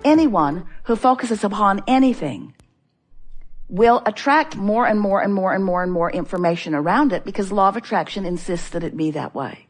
anyone who focuses upon anything will attract more and more and more and more and more information around it, because law of attraction insists that it be that way.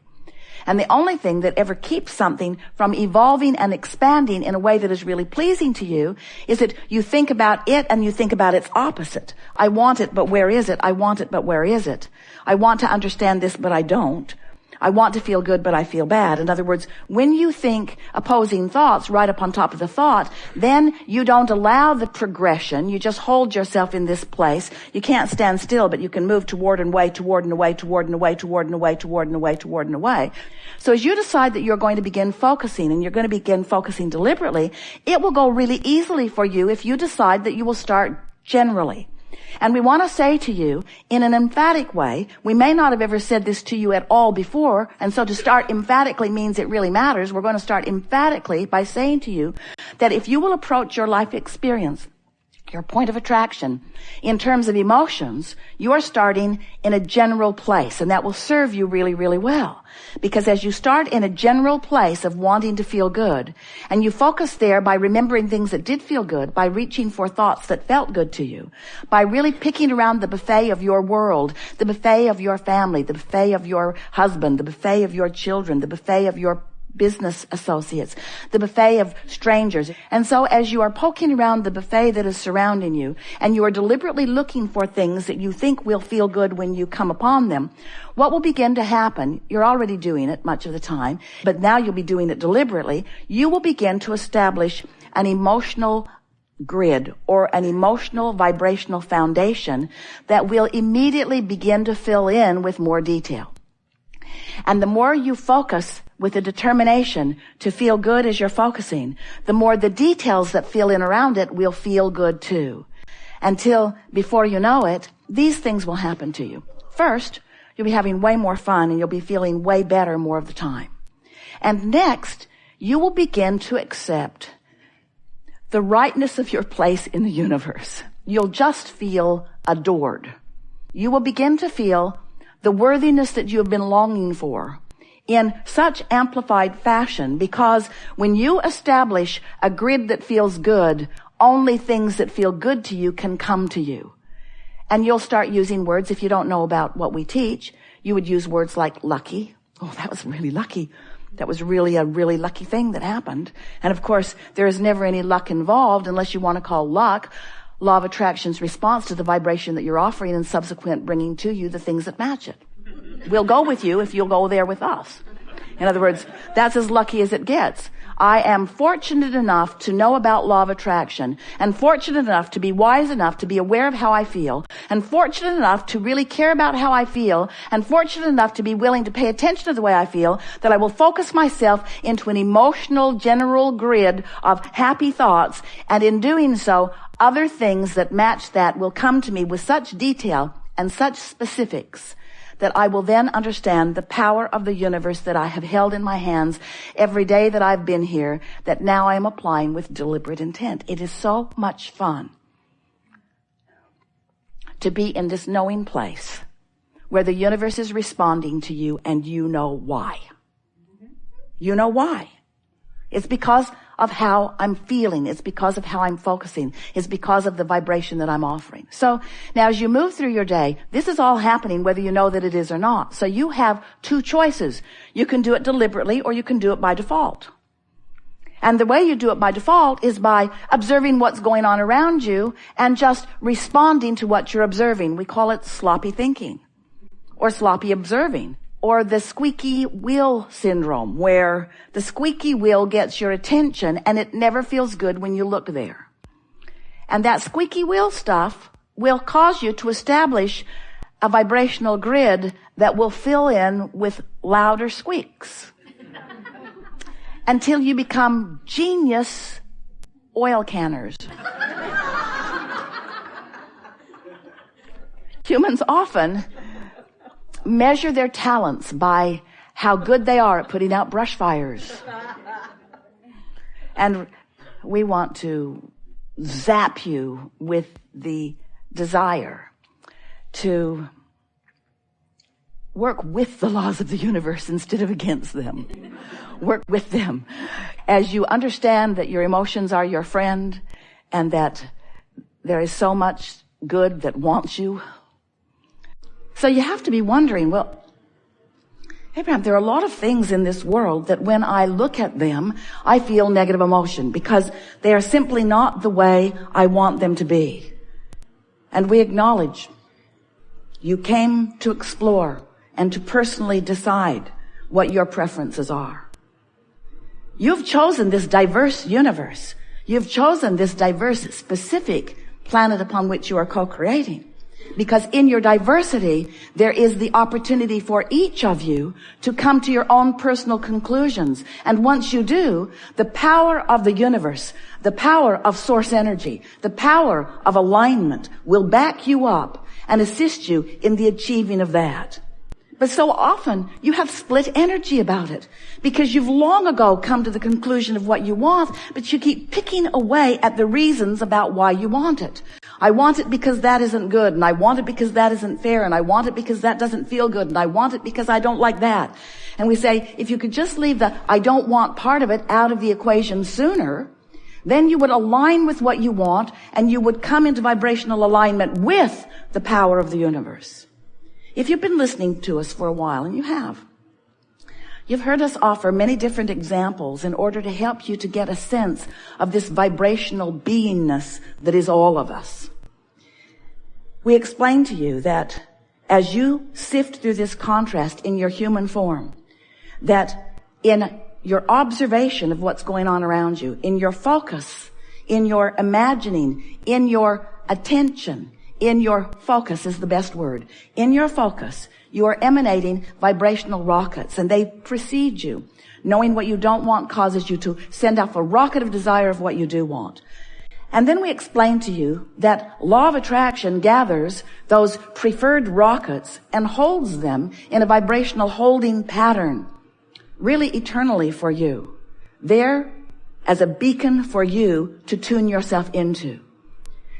And the only thing that ever keeps something from evolving and expanding in a way that is really pleasing to you is that you think about it and you think about its opposite. I want it, but where is it? I want it, but where is it? I want to understand this, but I don't. I want to feel good, but I feel bad. In other words, when you think opposing thoughts right up on top of the thought, then you don't allow the progression. You just hold yourself in this place. You can't stand still, but you can move toward and away, toward and away, toward and away, toward and away, toward and away, toward and away. So as you decide that you're going to begin focusing, and you're going to begin focusing deliberately, it will go really easily for you if you decide that you will start generally. And we want to say to you in an emphatic way, we may not have ever said this to you at all before, and so to start emphatically means it really matters. We're going to start emphatically by saying to you that if you will approach your life experience, your point of attraction, in terms of emotions, you're starting in a general place, and that will serve you really, really well. Because as you start in a general place of wanting to feel good, and you focus there by remembering things that did feel good, by reaching for thoughts that felt good to you, by really picking around the buffet of your world, the buffet of your family, the buffet of your husband, the buffet of your children, the buffet of your business associates, the buffet of strangers. And so as you are poking around the buffet that is surrounding you, and you are deliberately looking for things that you think will feel good when you come upon them, what will begin to happen, you're already doing it much of the time, but now you'll be doing it deliberately, you will begin to establish an emotional grid or an emotional vibrational foundation that will immediately begin to fill in with more detail. And the more you focus with a determination to feel good as you're focusing, the more the details that fill in around it will feel good too. Until, before you know it, these things will happen to you. First, you'll be having way more fun and you'll be feeling way better more of the time. And next, you will begin to accept the rightness of your place in the universe. You'll just feel adored. You will begin to feel the worthiness that you have been longing for in such amplified fashion, because when you establish a grid that feels good, only things that feel good to you can come to you. And you'll start using words, if you don't know about what we teach, you would use words like lucky. Oh, that was really lucky. That was really a really lucky thing that happened. And of course, there is never any luck involved unless you want to call luck law of attraction's response to the vibration that you're offering and subsequent bringing to you the things that match it. We'll go with you if you'll go there with us. In other words, that's as lucky as it gets. I am fortunate enough to know about law of attraction, and fortunate enough to be wise enough to be aware of how I feel, and fortunate enough to really care about how I feel, and fortunate enough to be willing to pay attention to the way I feel, that I will focus myself into an emotional general grid of happy thoughts, and in doing so, other things that match that will come to me with such detail and such specifics that I will then understand the power of the universe that I have held in my hands every day that I've been here, that now I am applying with deliberate intent. It is so much fun to be in this knowing place where the universe is responding to you and you know why. You know why. It's because of how I'm feeling. It's because of how I'm focusing. It's because of the vibration that I'm offering. So now as you move through your day, this is all happening whether you know that it is or not. So you have two choices. You can do it deliberately or you can do it by default. And the way you do it by default is by observing what's going on around you and just responding to what you're observing. We call it sloppy thinking or sloppy observing. Or the squeaky wheel syndrome, where the squeaky wheel gets your attention and it never feels good when you look there. And that squeaky wheel stuff will cause you to establish a vibrational grid that will fill in with louder squeaks until you become genius oil canners. Humans often measure their talents by how good they are at putting out brush fires. And we want to zap you with the desire to work with the laws of the universe instead of against them. Work with them. As you understand that your emotions are your friend and that there is so much good that wants you. So you have to be wondering, well, Abraham, there are a lot of things in this world that when I look at them, I feel negative emotion because they are simply not the way I want them to be. And we acknowledge you came to explore and to personally decide what your preferences are. You've chosen this diverse universe. You've chosen this diverse, specific planet upon which you are co-creating. Because in your diversity, there is the opportunity for each of you to come to your own personal conclusions. And once you do, the power of the universe, the power of source energy, the power of alignment will back you up and assist you in the achieving of that. But so often you have split energy about it because you've long ago come to the conclusion of what you want, but you keep picking away at the reasons about why you want it. I want it because that isn't good, and I want it because that isn't fair, and I want it because that doesn't feel good, and I want it because I don't like that. And we say, if you could just leave the I don't want part of it out of the equation sooner, then you would align with what you want, and you would come into vibrational alignment with the power of the universe. If you've been listening to us for a while, and you have, you've heard us offer many different examples in order to help you to get a sense of this vibrational beingness that is all of us. We explain to you that as you sift through this contrast in your human form, that in your observation of what's going on around you, in your focus, in your imagining, in your attention, in your focus is the best word. In your focus, you are emanating vibrational rockets, and they precede you. Knowing what you don't want causes you to send off a rocket of desire of what you do want. And then we explain to you that law of attraction gathers those preferred rockets and holds them in a vibrational holding pattern, really eternally for you, there as a beacon for you to tune yourself into.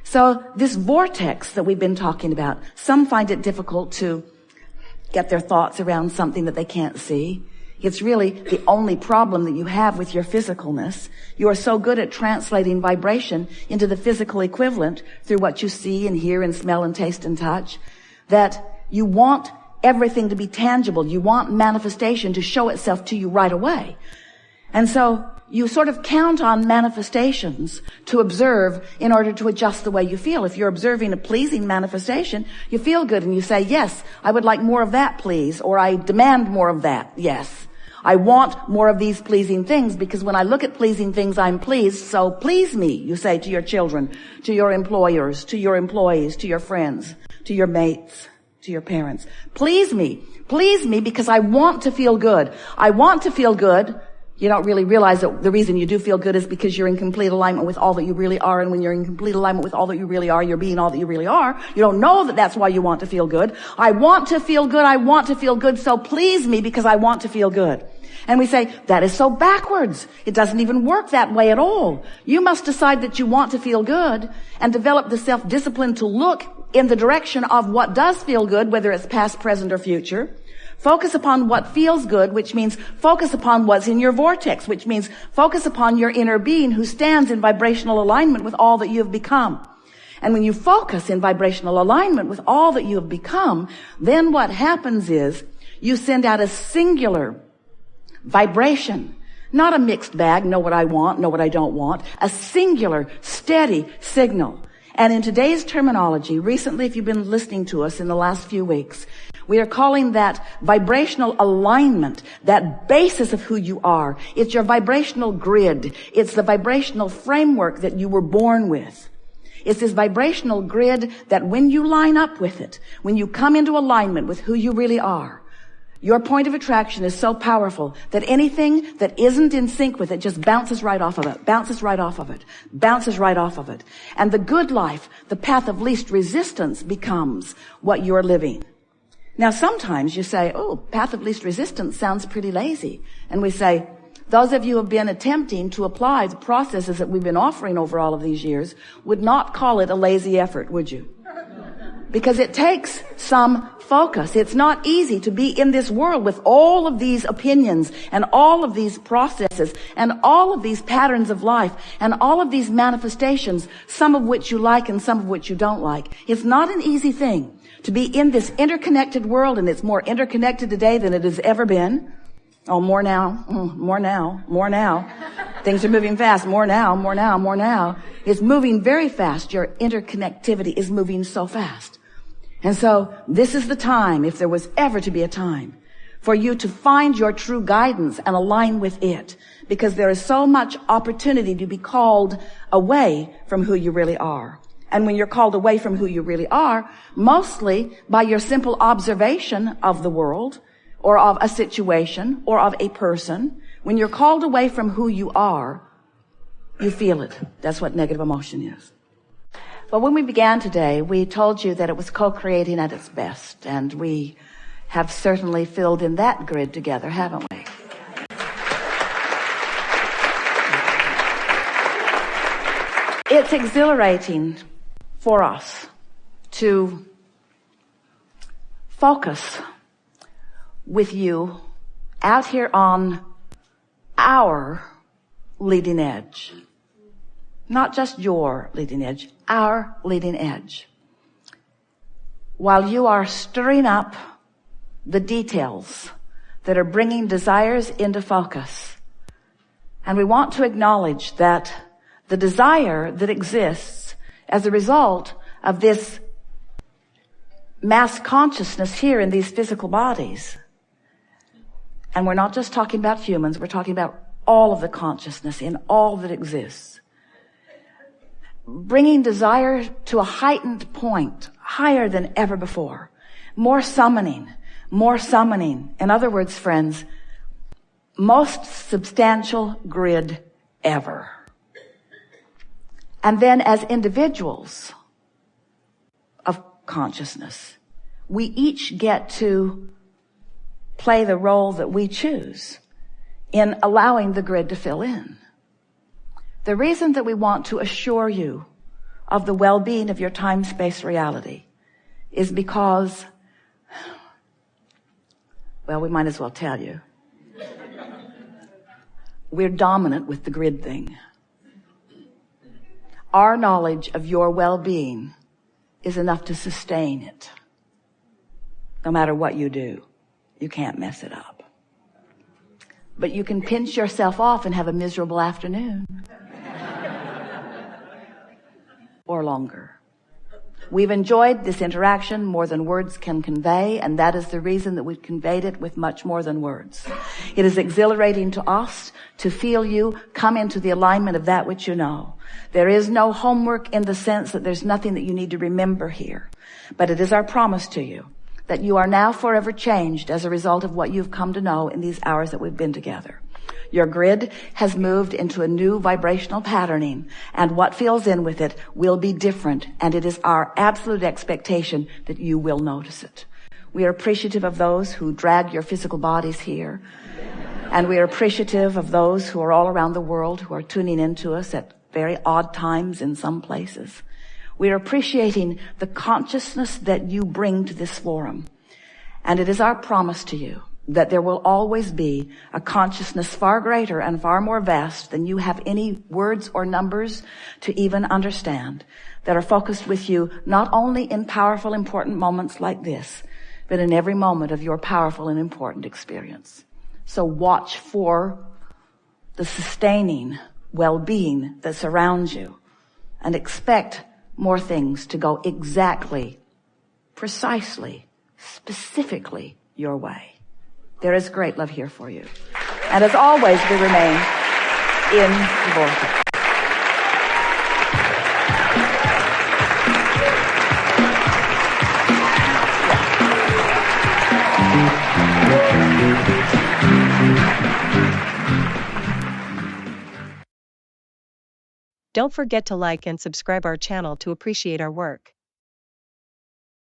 So this vortex that we've been talking about, some find it difficult to get their thoughts around something that they can't see. It's really the only problem that you have with your physicalness. You are so good at translating vibration into the physical equivalent through what you see and hear and smell and taste and touch, that you want everything to be tangible. You want manifestation to show itself to you right away. And so you sort of count on manifestations to observe in order to adjust the way you feel. If you're observing a pleasing manifestation, you feel good and you say, yes, I would like more of that, please, or I demand more of that, yes. I want more of these pleasing things because when I look at pleasing things, I'm pleased, so please me, you say to your children, to your employers, to your employees, to your friends, to your mates, to your parents. Please me because I want to feel good. I want to feel good. You don't really realize that the reason you do feel good is because you're in complete alignment with all that you really are. And when you're in complete alignment with all that you really are, you're being all that you really are. You don't know that that's why you want to feel good. I want to feel good. I want to feel good. So please me because I want to feel good. And we say, that is so backwards. It doesn't even work that way at all. You must decide that you want to feel good and develop the self-discipline to look in the direction of what does feel good, whether it's past, present, or future. Focus upon what feels good, which means focus upon what's in your vortex, which means focus upon your inner being who stands in vibrational alignment with all that you have become. And when you focus in vibrational alignment with all that you have become, then what happens is you send out a singular vibration, not a mixed bag, know what I want, know what I don't want, a singular, steady signal. And in today's terminology, recently, if you've been listening to us in the last few weeks, we are calling that vibrational alignment, that basis of who you are. It's your vibrational grid. It's the vibrational framework that you were born with. It's this vibrational grid that when you line up with it, when you come into alignment with who you really are, your point of attraction is so powerful that anything that isn't in sync with it just bounces right off of it, bounces right off of it, bounces right off of it. And the good life, the path of least resistance, becomes what you're living. Now, sometimes you say, oh, path of least resistance sounds pretty lazy. And we say, those of you who have been attempting to apply the processes that we've been offering over all of these years would not call it a lazy effort, would you? because it takes some focus. It's not easy to be in this world with all of these opinions and all of these processes and all of these patterns of life and all of these manifestations, some of which you like and some of which you don't like. It's not an easy thing to be in this interconnected world, and it's more interconnected today than it has ever been. Oh, more now, more now, more now. Things are moving fast. More now, more now, more now. It's moving very fast. Your interconnectivity is moving so fast. And so this is the time, if there was ever to be a time, for you to find your true guidance and align with it, because there is so much opportunity to be called away from who you really are. And when you're called away from who you really are, mostly by your simple observation of the world or of a situation or of a person, when you're called away from who you are, you feel it. That's what negative emotion is. But when we began today, we told you that it was co-creating at its best, and we have certainly filled in that grid together, haven't we? It's exhilarating for us to focus with you out here on our leading edge. Not just your leading edge, our leading edge. While you are stirring up the details that are bringing desires into focus. And we want to acknowledge that the desire that exists as a result of this mass consciousness here in these physical bodies. And we're not just talking about humans, we're talking about all of the consciousness in all that exists. Bringing desire to a heightened point, higher than ever before. More summoning, more summoning. In other words, friends, most substantial grid ever. And then as individuals of consciousness, we each get to play the role that we choose in allowing the grid to fill in. The reason that we want to assure you of the well-being of your time-space reality is because, well, we might as well tell you, we're dominant with the grid thing. Our knowledge of your well-being is enough to sustain it. No matter what you do, you can't mess it up. But you can pinch yourself off and have a miserable afternoon. Or longer. We've enjoyed this interaction more than words can convey, and that is the reason that we've conveyed it with much more than words. It is exhilarating to us to feel you come into the alignment of that which you know. There is no homework in the sense that there's nothing that you need to remember here. But it is our promise to you that you are now forever changed as a result of what you've come to know in these hours that we've been together. Your grid has moved into a new vibrational patterning, and what fills in with it will be different, and it is our absolute expectation that you will notice it. We are appreciative of those who drag your physical bodies here, and we are appreciative of those who are all around the world who are tuning in to us at very odd times in some places. We are appreciating the consciousness that you bring to this forum, and it is our promise to you that there will always be a consciousness far greater and far more vast than you have any words or numbers to even understand, that are focused with you not only in powerful, important moments like this, but in every moment of your powerful and important experience. So watch for the sustaining well-being that surrounds you, and expect more things to go exactly, precisely, specifically your way. There is great love here for you. And as always, we remain in the vortex. Don't forget to like and subscribe our channel to appreciate our work.